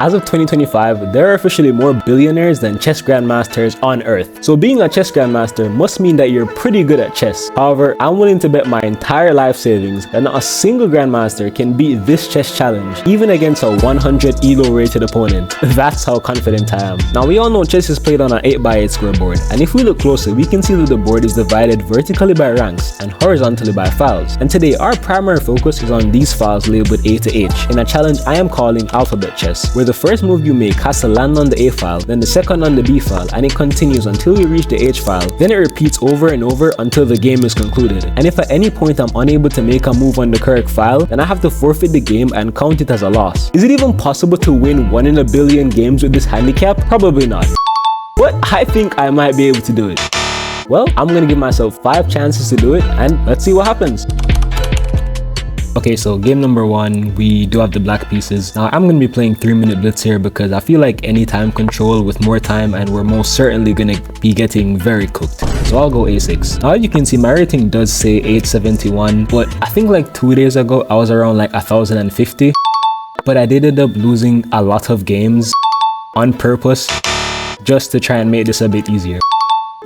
As of 2025, there are officially more billionaires than chess grandmasters on Earth. So being a chess grandmaster must mean that you're pretty good at chess. However, I'm willing to bet my entire life savings that not a single grandmaster can beat this chess challenge, even against a 100 ELO rated opponent. That's how confident I am. Now we all know chess is played on an 8x8 scoreboard, and if we look closer, we can see that the board is divided vertically by ranks and horizontally by files. And today our primary focus is on these files labeled A to H in a challenge I am calling alphabet chess, where the first move you make has to land on the A file, then the second on the B file, and it continues until you reach the H file. Then it repeats over and over until the game is concluded. And if at any point I'm unable to make a move on the correct file, then I have to forfeit the game and count it as a loss. Is it even possible to win 1 in a billion games with this handicap? Probably not. But I think I might be able to do it. Well, I'm gonna give myself 5 chances to do it, and let's see what happens. Okay, so game number 1, we do have the black pieces. Now I'm going to be playing 3-minute blitz here because I feel like any time control with more time, and we're most certainly going to be getting very cooked. So I'll go A6. Now you can see my rating does say 871, but I think like 2 days ago I was around like 1050. But I did end up losing a lot of games on purpose just to try and make this a bit easier.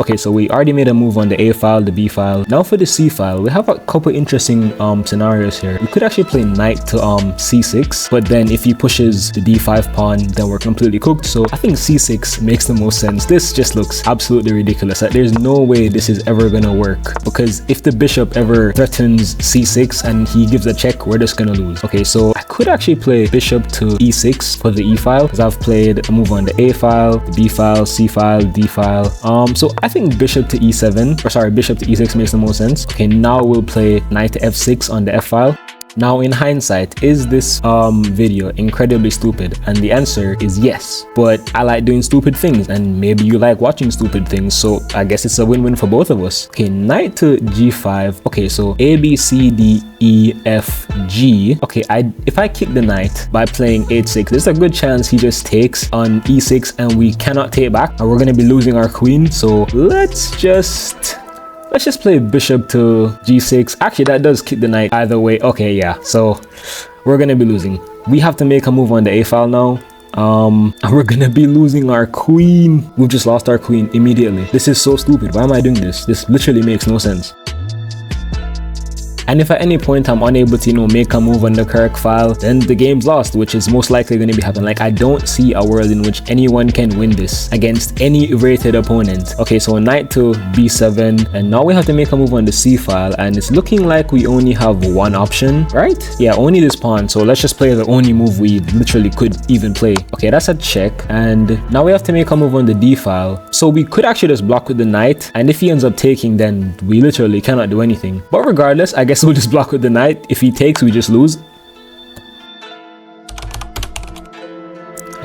Okay, so we already made a move on the A file, the B file. Now for the C file, we have a couple interesting scenarios here. We could actually play knight to C6, but then if he pushes the D5 pawn, then we're completely cooked. So I think C6 makes the most sense. This just looks absolutely ridiculous. Like, there's no way this is ever gonna work, because if the bishop ever threatens C6 and he gives a check, we're just gonna lose. Okay, so I could actually play bishop to E6 for the E file, because I've played a move on the A file, the B file, C file, D file. So I think bishop to E7, or sorry, bishop to E6 makes the most sense. Okay, now we'll play knight to F6 on the F file. Now in hindsight, is this video incredibly stupid? And the answer is yes, but I like doing stupid things, and maybe you like watching stupid things, so I guess it's a win-win for both of us. Okay, knight to G5. Okay, so A, B, C, D, E, F, G. Okay, if I kick the knight by playing H6, there's a good chance he just takes on E6 and we cannot take back, and we're gonna be losing our queen. So let's just play bishop to G6. Actually, that does kick the knight either way. Okay, yeah, so we're gonna be losing. We have to make a move on the A file now. And we're gonna be losing our queen. We've just lost our queen immediately. This is so stupid. Why am I doing this? This literally makes no sense. And if at any point I'm unable to, make a move on the correct file, then the game's lost, which is most likely going to be happening. Like, I don't see a world in which anyone can win this against any rated opponent. Okay, so knight to B7, and now we have to make a move on the C file, and it's looking like we only have one option, right? Yeah, only this pawn. So let's just play the only move we literally could even play. Okay, that's a check, and now we have to make a move on the D file. So we could actually just block with the knight, and if he ends up taking, then we literally cannot do anything. But regardless, I guess we'll just block with the knight. If he takes, we just lose.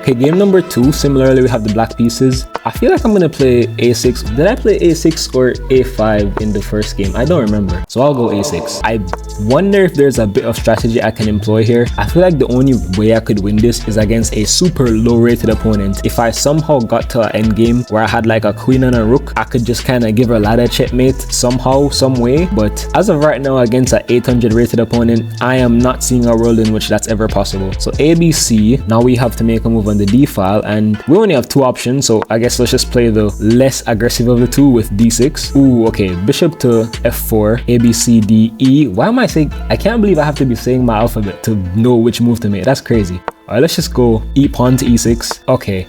Okay, game number 2, similarly we have the black pieces. I feel like I'm gonna play A6. Did I play A6 or A5 in the first game? I don't remember. So I'll go A6. I wonder if there's a bit of strategy I can employ here. I feel like the only way I could win this is against a super low rated opponent. If I somehow got to an endgame where I had like a queen and a rook, I could just kind of give a ladder checkmate somehow, some way. But as of right now, against an 800 rated opponent, I am not seeing a world in which that's ever possible. So ABC, now we have to make a move on the D file, and we only have 2 options, so I guess let's just play the less aggressive of the 2 with D6. Ooh, okay, bishop to F4, A, B, C, D, E. Why am I saying, I can't believe I have to be saying my alphabet to know which move to make. That's crazy. All right, let's just go E pawn to E6. Okay.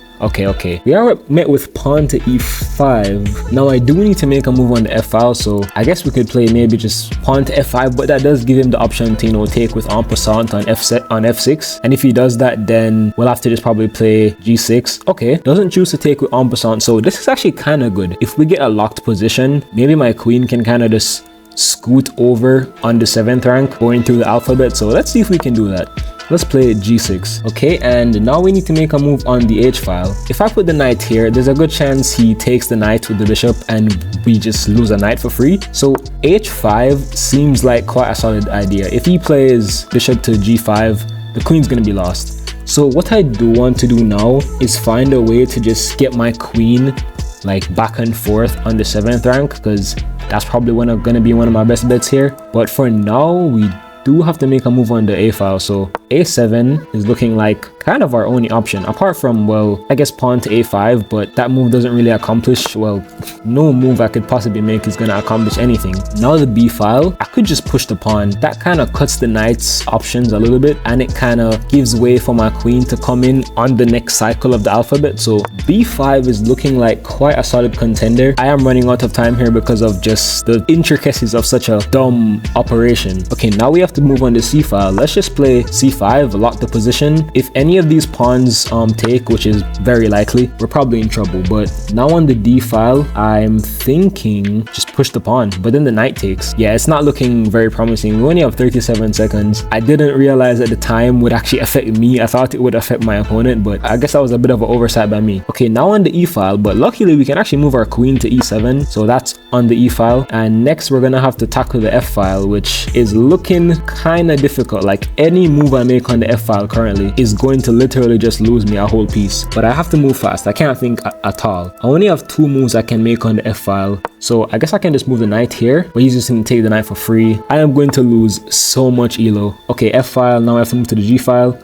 We are met with pawn to E5. Now I do need to make a move on the F file, so I guess we could play maybe just pawn to F5, but that does give him the option to, take with en passant on F6. And if he does that, then we'll have to just probably play G6. Okay, doesn't choose to take with en passant, so this is actually kind of good. If we get a locked position, maybe my queen can kind of just scoot over on the 7th rank going through the alphabet. So let's see if we can do that. Let's play G6. Okay, and now we need to make a move on the H file. If I put the knight here, there's a good chance he takes the knight with the bishop and we just lose a knight for free. So H5 seems like quite a solid idea. If he plays bishop to G5, the queen's gonna be lost. So what I do want to do now is find a way to just get my queen like back and forth on the 7th rank, because that's probably gonna be one of my best bets here. But for now, we do have to make a move on the a file, so a7 is looking like kind of our only option, apart from, well, I guess pawn to a5, but that move doesn't really accomplish, well, no move I could possibly make is gonna accomplish anything. Now the b file, I could just push the pawn. That kind of cuts the knight's options a little bit, and it kind of gives way for my queen to come in on the next cycle of the alphabet. So b5 is looking like quite a solid contender. I am running out of time here because of just the intricacies of such a dumb operation. Okay, now we have to move on to c file. Let's just play c5, lock the position. If any of these pawns take, which is very likely, we're probably in trouble. But now on the d file, I'm thinking just push the pawn, but then the knight takes. Yeah, it's not looking very promising. We only have 37 seconds. I didn't realize at the time would actually affect me. I thought it would affect my opponent, but I guess that was a bit of an oversight by me. Okay, now on the e file, but luckily we can actually move our queen to e7, so that's on the e file. And next we're gonna have to tackle the f file, which is looking kind of difficult. Like any move I make on the f file currently is going to literally just lose me a whole piece, but I have to move fast. I can't think at all. I only have 2 moves I can make on the f file, so I guess I can just move the knight here, but he's just gonna take the knight for free. I am going to lose so much elo. Okay, f file, now I have to move to the g file.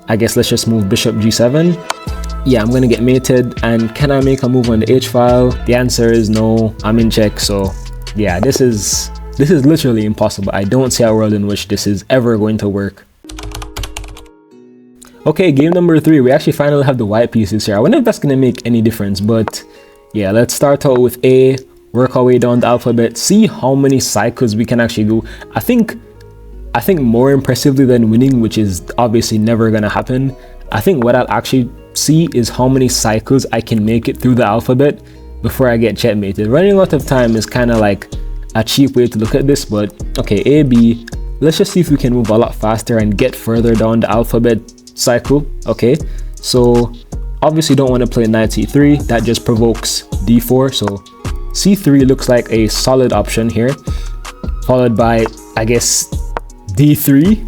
I guess let's just move bishop g7. Yeah, I'm gonna get mated. And can I make a move on the h file? The answer is no. I'm in check. So yeah, this is literally impossible. I don't see a world in which this is ever going to work. Okay, game number 3. We actually finally have the white pieces here. I wonder if that's gonna make any difference, but yeah, let's start out with A, work our way down the alphabet, see how many cycles we can actually do. I think more impressively than winning, which is obviously never gonna happen, I think what I'll actually see is how many cycles I can make it through the alphabet before I get checkmated. Running out of time is kind of like a cheap way to look at this, but okay, A, B, let's just see if we can move a lot faster and get further down the alphabet cycle. Okay, so obviously don't want to play knight c3, that just provokes d4, so c3 looks like a solid option here, followed by, I guess, d3.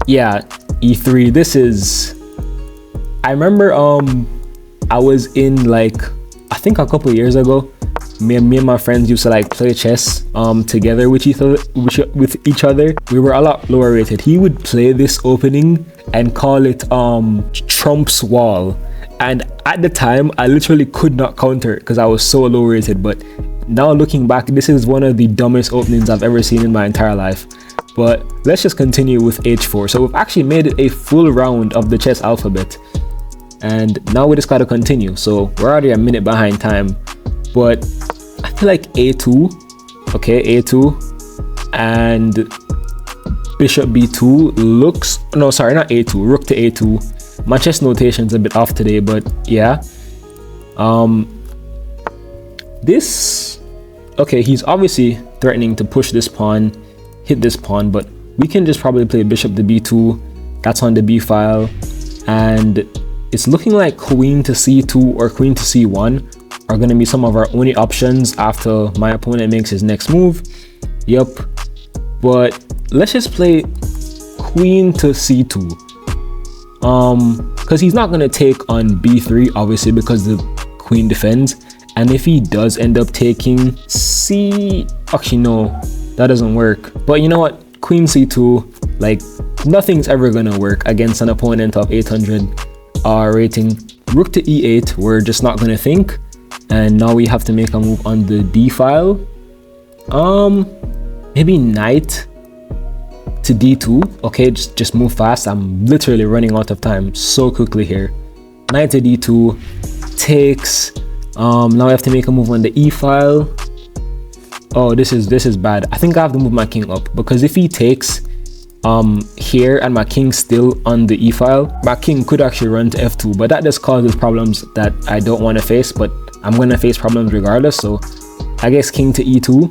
Yeah, e3. This is, I remember I was in, like, I think a couple years ago, me and my friends used to like play chess together with each other. We were a lot lower rated. He would play this opening and call it Trump's Wall, and at the time I literally could not counter it because I was so low rated. But now looking back, this is one of the dumbest openings I've ever seen in my entire life. But let's just continue with h4. So we've actually made it a full round of the chess alphabet, and now we just gotta continue. So we're already a minute behind time, but I feel like a2, okay, a2 and bishop b2 looks, no, sorry, not a2, rook to a2. My chess notation's a bit off today, but yeah. This, okay, he's obviously threatening to push this pawn, hit this pawn, but we can just probably play bishop to b2. That's on the b file, and it's looking like queen to c2 or queen to c1 are going to be some of our only options after my opponent makes his next move. Yep, but let's just play queen to c2, because he's not going to take on b3 obviously because the queen defends. And if he does end up taking c, actually no, that doesn't work. But you know what, queen c2, like, nothing's ever gonna work against an opponent of 800 rating. Rook to e8, we're just not gonna think. And now we have to make a move on the d file. Maybe knight to d2. Okay, just move fast. I'm literally running out of time so quickly here. Knight to d2 takes. Now I have to make a move on the e file. Oh, this is bad. I think I have to move my king up, because if he takes here and my king's still on the e file, my king could actually run to f2, but that just causes problems that I don't want to face. But I'm going to face problems regardless, so I guess king to e2,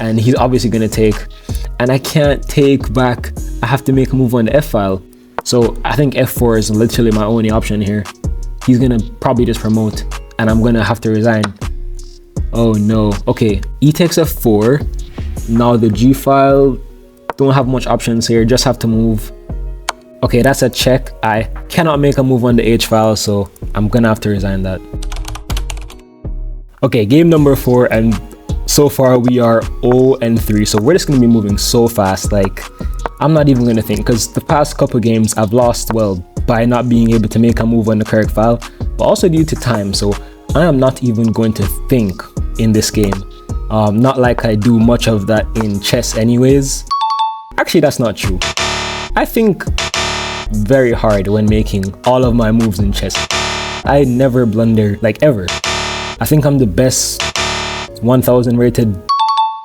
and he's obviously going to take, and I can't take back. I have to make a move on the f file, so I think f4 is literally my only option here. He's going to probably just promote, and I'm going to have to resign. Oh no. Okay, e takes f4. Now the g file, don't have much options here, just have to move. Okay, that's a check. I cannot make a move on the h file, so I'm gonna have to resign that. Okay, game number 4, and So far we are 0-3, so we're just gonna be moving so fast. Like, I'm not even gonna think, because the past couple games I've lost, well, by not being able to make a move on the correct file, but also due to time. So I am not even going to think in this game. Not like I do much of that in chess anyways. Actually, that's not true. I think very hard when making all of my moves in chess. I never blunder, like, ever. I think I'm the best 1000 rated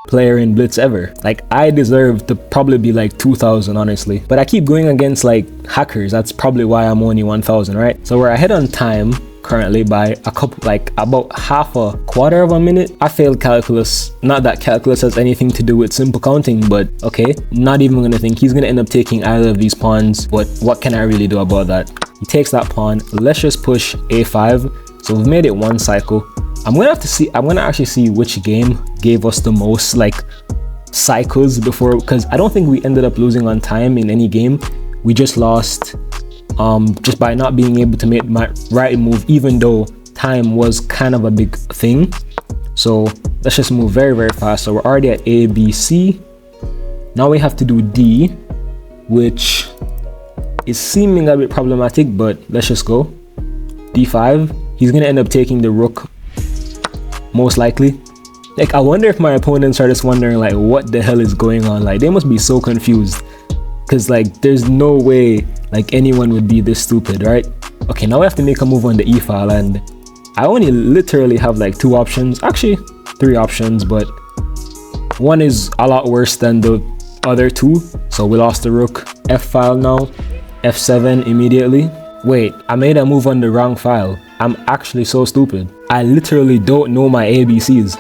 player in Blitz ever. Like, I deserve to probably be like 2000, honestly. But I keep going against like hackers. That's probably why I'm only 1000, right? So we're ahead on time currently by a couple, like about half a quarter of a minute. I failed calculus. Not that calculus has anything to do with simple counting, but okay. Not even gonna think. He's gonna end up taking either of these pawns, but what can I really do about that? He takes that pawn. Let's just push a5. So we've made it one cycle. I'm gonna actually see which game gave us the most like cycles before, because I don't think we ended up losing on time in any game. We just lost just by not being able to make my right move, even though time was kind of a big thing. So let's just move very, very fast. So we're already at A, B, C. Now we have to do D, which is seeming a bit problematic, but let's just go. D5. He's gonna end up taking the rook, most likely. Like, I wonder if my opponents are just wondering like what the hell is going on. Like, they must be so confused, because like there's no way like anyone would be this stupid, right? Okay, now we have to make a move on the E file, and I only literally have like 2 options, actually 3 options, but one is a lot worse than the other 2. So we lost the rook. F file now, F7 immediately. Wait, I made a move on the wrong file. I'm actually so stupid. I literally don't know my ABCs.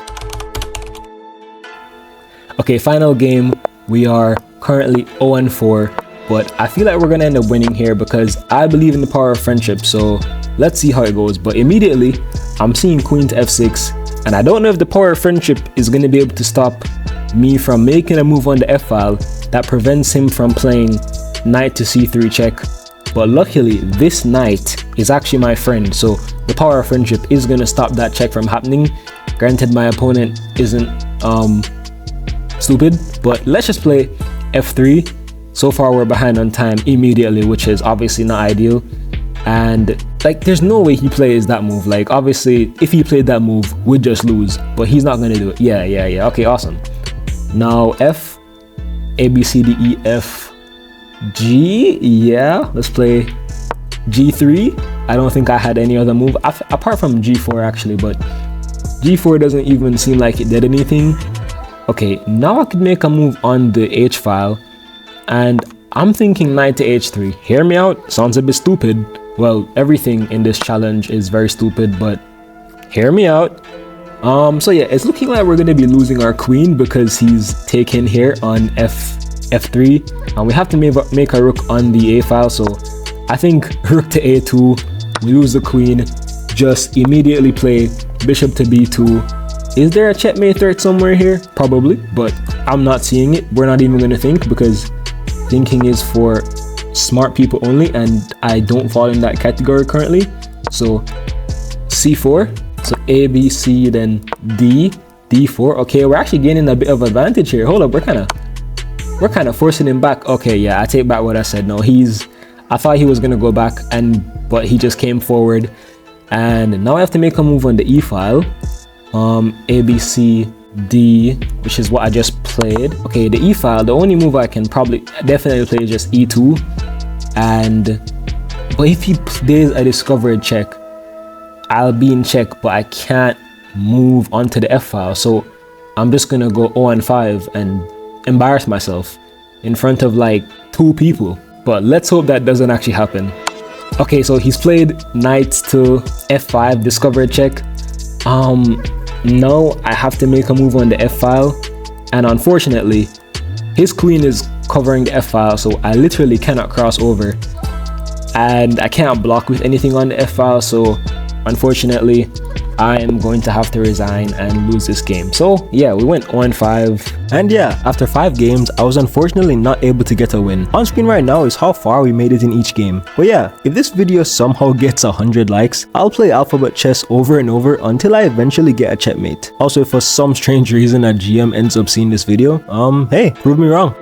Okay, final game. We are currently 0-4, but I feel like we're gonna end up winning here because I believe in the power of friendship. So let's see how it goes. But immediately, I'm seeing queen to F6, and I don't know if the power of friendship is gonna be able to stop me from making a move on the F file that prevents him from playing knight to C3 check. But luckily, this knight is actually my friend, so the power of friendship is gonna stop that check from happening. Granted, my opponent isn't stupid, but let's just play F3. So far, we're behind on time immediately, which is obviously not ideal. And like, there's no way he plays that move. Like, obviously, if he played that move, we'd just lose, but he's not gonna do it. Yeah. Okay, awesome. Now F, A, B, C, D, E, F, G. Yeah, let's play G3. I don't think I had any other move apart from G4 actually, but G4 doesn't even seem like it did anything. Okay, now I could make a move on the H file, and I'm thinking knight to H3. Hear me out, sounds a bit stupid. Well, everything in this challenge is very stupid, but hear me out. So yeah, it's looking like we're gonna be losing our queen because he's taken here on F3, and we have to make a rook on the A file. So I think rook to A2, we lose the queen, just immediately play bishop to B2. Is there a checkmate threat somewhere here? Probably, but I'm not seeing it. We're not even gonna think, because thinking is for smart people only, and I don't fall in that category currently. So C4, so A, B, C, then D, D4. Okay, we're actually gaining a bit of advantage here. Hold up, we're kind of forcing him back. Okay, yeah, I take back what I said. No, I thought he was gonna go back, but he just came forward. And now I have to make a move on the E file. A, B, C, D, which is what I just played. Okay, the E file, the only move I can definitely play is just E2. But if he plays a discovered check, I'll be in check, but I can't move onto the F file. So I'm just gonna go 0-5 and embarrass myself in front of like 2 people. But let's hope that doesn't actually happen. Okay, so he's played knight to F5, discovered check. Now I have to make a move on the F file, and unfortunately his queen is covering the F file, so I literally cannot cross over, and I can't block with anything on the F file. So unfortunately I am going to have to resign and lose this game. So yeah, we went 0-5. And yeah, after 5 games, I was unfortunately not able to get a win. On screen right now is how far we made it in each game. But yeah, if this video somehow gets 100 likes, I'll play alphabet chess over and over until I eventually get a checkmate. Also, if for some strange reason a GM ends up seeing this video, hey, prove me wrong.